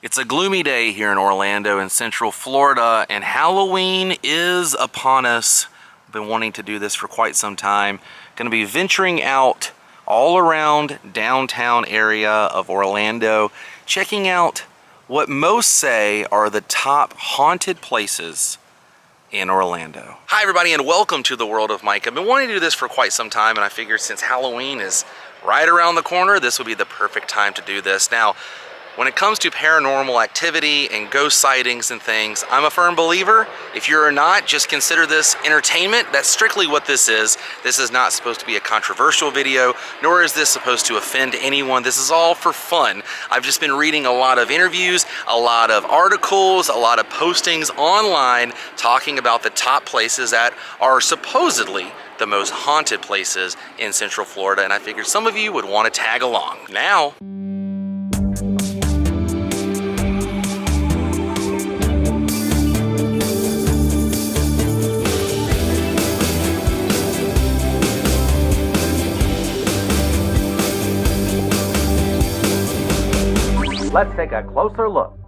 It's a gloomy day here in Orlando in Central Florida, and Halloween is upon us. I've been wanting to do this for quite some time. Going to be venturing out all around downtown area of Orlando, checking out what most say are the top haunted places in Orlando. Hi everybody, and welcome to the world of Micah. I've been wanting to do this for quite some time, and I figured since Halloween is right around the corner, this would be the perfect time to do this. Now, when it comes to paranormal activity and ghost sightings and things, I'm a firm believer. If you're not, just consider this entertainment. That's strictly what this is. This is not supposed to be a controversial video, nor is this supposed to offend anyone. This is all for fun. I've just been reading a lot of interviews, a lot of articles, a lot of postings online talking about the top places that are supposedly the most haunted places in Central Florida, and I figured some of you would want to tag along. Now, let's take a closer look.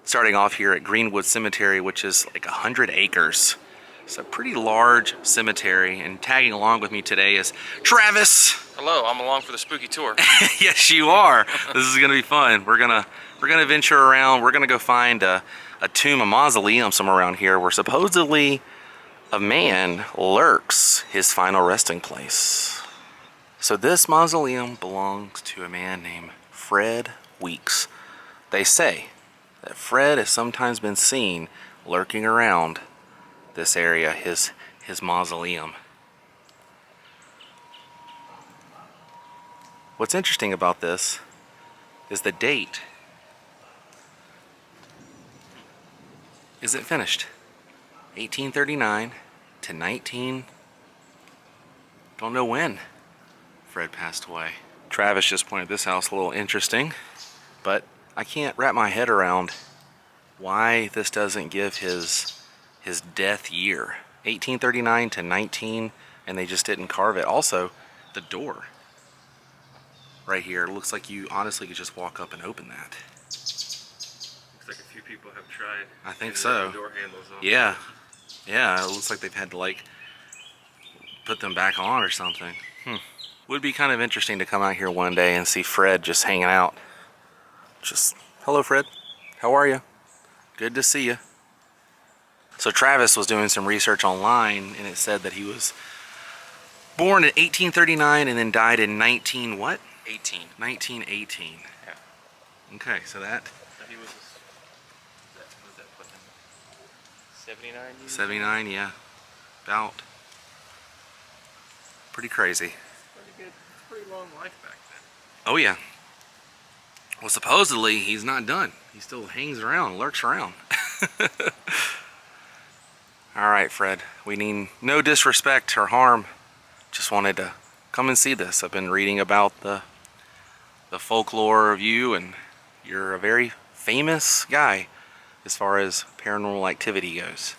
Starting off here at Greenwood Cemetery, which is like 100 acres. It's a pretty large cemetery, and tagging along with me today is Travis. Hello, I'm along for the spooky tour. Yes, you are. This is gonna be fun. We're gonna venture around. We're gonna go find a tomb, a mausoleum somewhere around here where supposedly a man lurks his final resting place. So this mausoleum belongs to a man named Fred Weeks. They say that Fred has sometimes been seen lurking around this area, his mausoleum. What's interesting about this is the date isn't finished. 1839 to 19, don't know when Fred passed away. Travis just pointed this house a little interesting, but I can't wrap my head around why this doesn't give his death year. 1839 to 19, and they just didn't carve it. Also, the door right here looks like you honestly could just walk up and open that. Looks like a few people have tried. I think so. The door handles on. Yeah, it looks like they've had to like put them back on or something. Would be kind of interesting to come out here one day and see Fred just hanging out. Just, hello Fred, how are you? Good to see you. So Travis was doing some research online, and it said that he was born in 1839 and then died in 19 what? 18. 1918. Yeah. Okay, so that. He was, what does that put him? 79 years? 79, yeah. About. Pretty crazy. Pretty good, pretty long life back then. Oh yeah. Well, supposedly he's not done. He still hangs around, lurks around. All right, Fred, we mean no disrespect or harm. Just wanted to come and see this. I've been reading about the folklore of you, and you're a very famous guy as far as paranormal activity goes.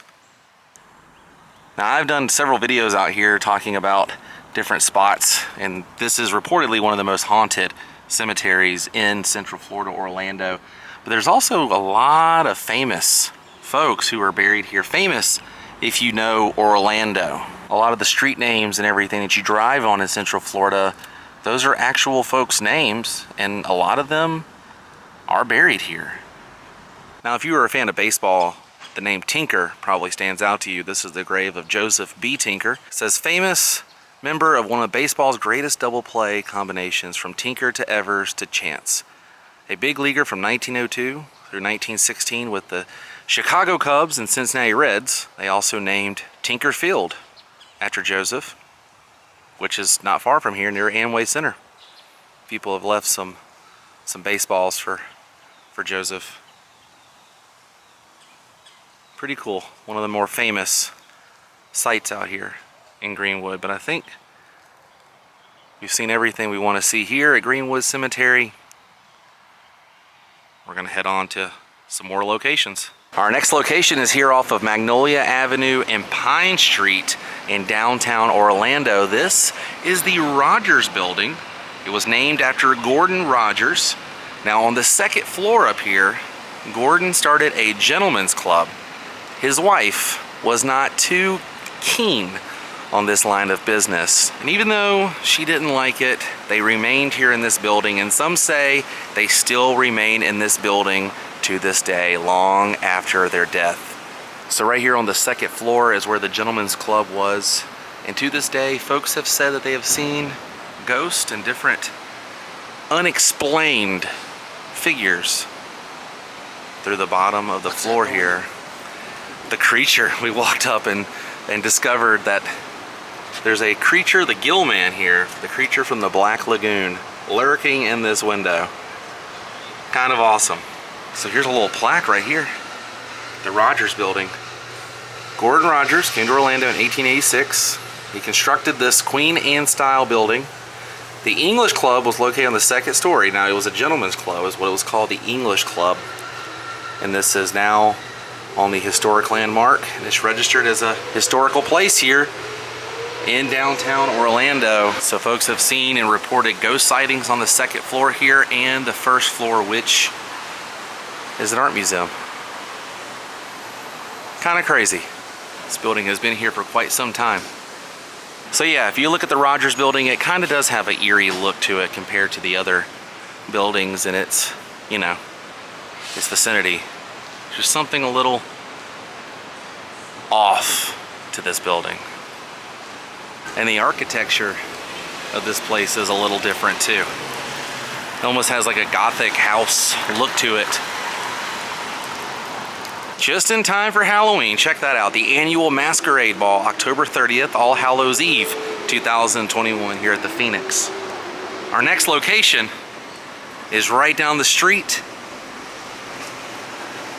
Now, I've done several videos out here talking about different spots, and this is reportedly one of the most haunted cemeteries in Central Florida, Orlando. But there's also a lot of famous folks who are buried here. Famous if you know Orlando. A lot of the street names and everything that you drive on in Central Florida, those are actual folks' names, and a lot of them are buried here. Now, if you were a fan of baseball, the name Tinker probably stands out to you. This is the grave of Joseph B. Tinker. It says, famous member of one of baseball's greatest double play combinations, from Tinker to Evers to Chance. A big leaguer from 1902 through 1916 with the Chicago Cubs and Cincinnati Reds. They also named Tinker Field after Joseph, which is not far from here near Amway Center. People have left some baseballs for Joseph. Pretty cool. One of the more famous sites out here in Greenwood, but I think we've seen everything we want to see here at Greenwood Cemetery. We're gonna head on to some more locations. Our next location is here off of Magnolia Avenue and Pine Street in downtown Orlando. This is the Rogers Building. It was named after Gordon Rogers. Now on the second floor up here, Gordon started a gentleman's club. His wife was not too keen on this line of business, and even though she didn't like it, they remained here in this building, and some say they still remain in this building to this day, long after their death. So right here on the second floor is where the gentleman's club was, and to this day folks have said that they have seen ghosts and different unexplained figures through the bottom of the floor here. The creature, we walked up and discovered that there's a creature, the gill man here, the creature from the Black Lagoon, lurking in this window. Kind of awesome. So here's a little plaque right here. The Rogers Building. Gordon Rogers came to Orlando in 1886. He constructed this Queen Anne style building. The English Club was located on the second story. Now it was a gentleman's club, is what it was called, the English Club. And this is now on the historic landmark, and it's registered as a historical place here in downtown Orlando. So folks have seen and reported ghost sightings on the second floor here and the first floor, which is an art museum. Kind of crazy. This building has been here for quite some time. So yeah, if you look at the Rogers Building, it kind of does have an eerie look to it compared to the other buildings in its, you know, its vicinity. There's just something a little off to this building. And the architecture of this place is a little different too. It almost has like a Gothic house look to it. Just in time for Halloween, check that out. The annual Masquerade Ball, October 30th, All Hallows Eve, 2021 here at the Phoenix. Our next location is right down the street,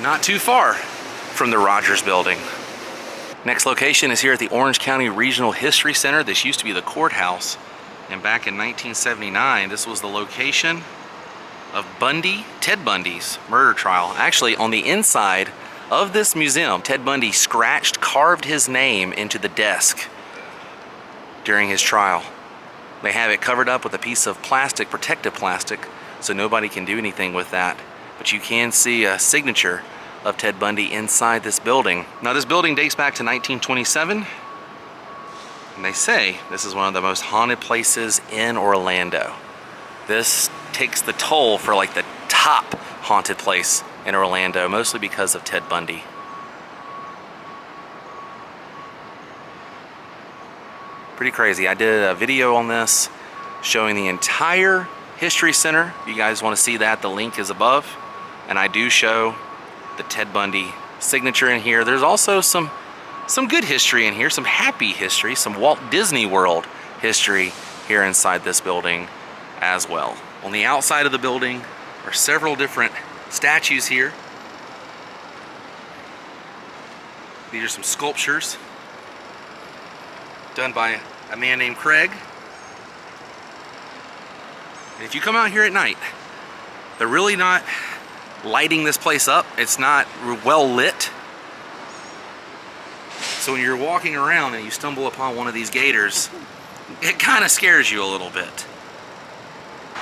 not too far from the Rogers Building. Next location is here at the Orange County Regional History Center. This used to be the courthouse, and back in 1979, this was the location of Ted Bundy's murder trial. Actually, on the inside of this museum, Ted Bundy carved his name into the desk during his trial. They have it covered up with a piece of plastic, protective plastic, so nobody can do anything with that. But you can see a signature of Ted Bundy inside this building. Now this building dates back to 1927, and they say this is one of the most haunted places in Orlando. This takes the toll for like the top haunted place in Orlando, mostly because of Ted Bundy. Pretty crazy. I did a video on this showing the entire History Center. If you guys want to see that, the link is above. And I do show the Ted Bundy signature in here. There's also some good history in here, some happy history, some Walt Disney World history here inside this building as well. On the outside of the building are several different statues here. These are some sculptures done by a man named Craig. And if you come out here at night, they're really not lighting this place up. It's not well lit. So when you're walking around and you stumble upon one of these gators, it kind of scares you a little bit.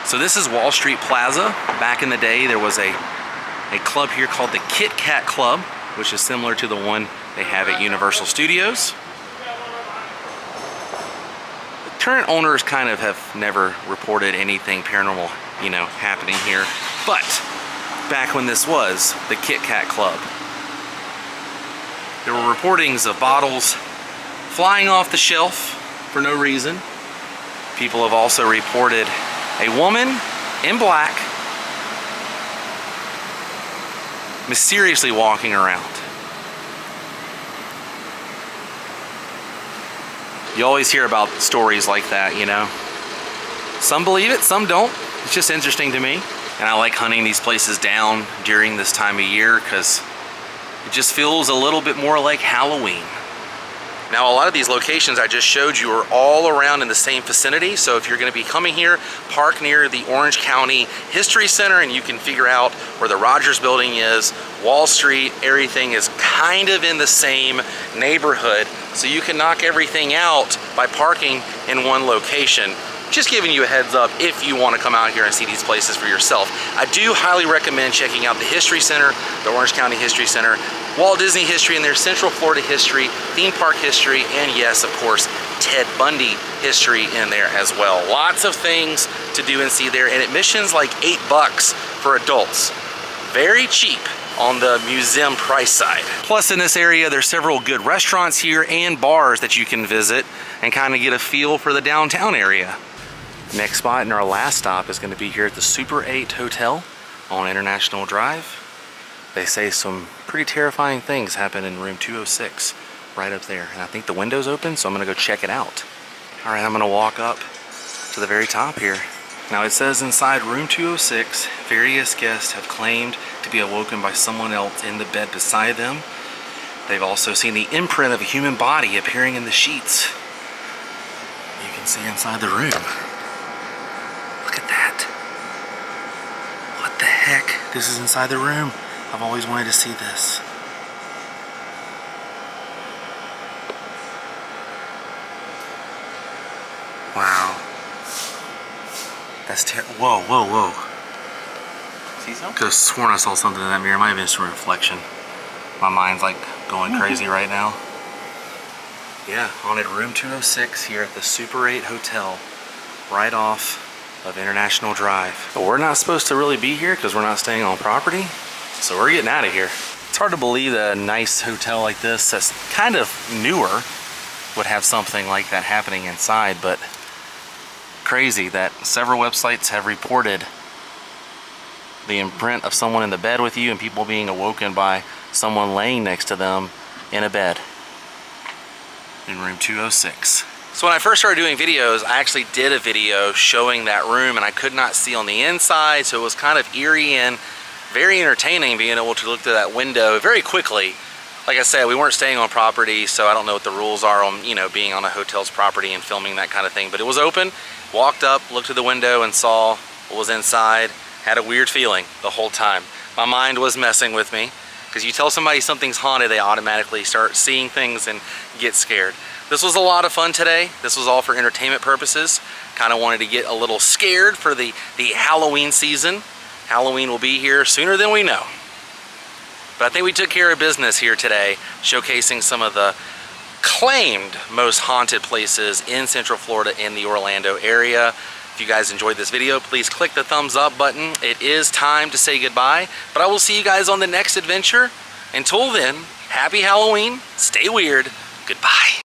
So this is Wall Street Plaza. Back in the day, there was a club here called the Kit Kat Club, which is similar to the one they have at Universal Studios. The current owners kind of have never reported anything paranormal, you know, happening here. But back when this was the Kit Kat Club, there were reportings of bottles flying off the shelf for no reason. People have also reported a woman in black mysteriously walking around. You always hear about stories like that, you know. Some believe it, some don't. It's just interesting to me. And I like hunting these places down during this time of year because it just feels a little bit more like Halloween. Now, a lot of these locations I just showed you are all around in the same vicinity. So if you're going to be coming here, park near the Orange County History Center and you can figure out where the Rogers Building is, Wall Street, everything is kind of in the same neighborhood. So you can knock everything out by parking in one location. just giving you a heads up if you want to come out here and see these places for yourself. I do highly recommend checking out the History Center, the Orange County History Center, Walt Disney history in there, Central Florida history, theme park history, and yes, of course, Ted Bundy history in there as well. Lots of things to do and see there, and admission's like $8 for adults. Very cheap on the museum price side. Plus in this area, there's several good restaurants here and bars that you can visit and kind of get a feel for the downtown area. Next spot and our last stop is going to be here at the Super 8 Hotel on International Drive. They say some pretty terrifying things happen in room 206 right up there, and I think the window's open, so I'm going to go check it out. All right, I'm going to walk up to the very top here. Now it says inside room 206, various guests have claimed to be awoken by someone else in the bed beside them. They've also seen the imprint of a human body appearing in the sheets. You can see inside the room. Look at that. What the heck? This is inside the room. I've always wanted to see this. Wow. That's terrible. Whoa, whoa, whoa. See something? Could have sworn I saw something in that mirror. It might have been just a reflection. My mind's like going crazy right now. Yeah, haunted room 206 here at the Super 8 Hotel, right off of International Drive. But we're not supposed to really be here because we're not staying on property, so we're getting out of here. It's hard to believe that a nice hotel like this that's kind of newer would have something like that happening inside, but crazy that several websites have reported the imprint of someone in the bed with you and people being awoken by someone laying next to them in a bed in room 206. So when I first started doing videos, I actually did a video showing that room and I could not see on the inside, so it was kind of eerie and very entertaining being able to look through that window very quickly. Like I said, we weren't staying on property, so I don't know what the rules are on, you know, being on a hotel's property and filming that kind of thing, but it was open. Walked up, looked through the window and saw what was inside. Had a weird feeling the whole time. My mind was messing with me, because you tell somebody something's haunted, they automatically start seeing things and get scared. This was a lot of fun today. This was all for entertainment purposes. Kind of wanted to get a little scared for the Halloween season. Halloween will be here sooner than we know. But I think we took care of business here today, showcasing some of the claimed most haunted places in Central Florida in the Orlando area. If you guys enjoyed this video, please click the thumbs up button. It is time to say goodbye, but I will see you guys on the next adventure. Until then, happy Halloween, stay weird, goodbye.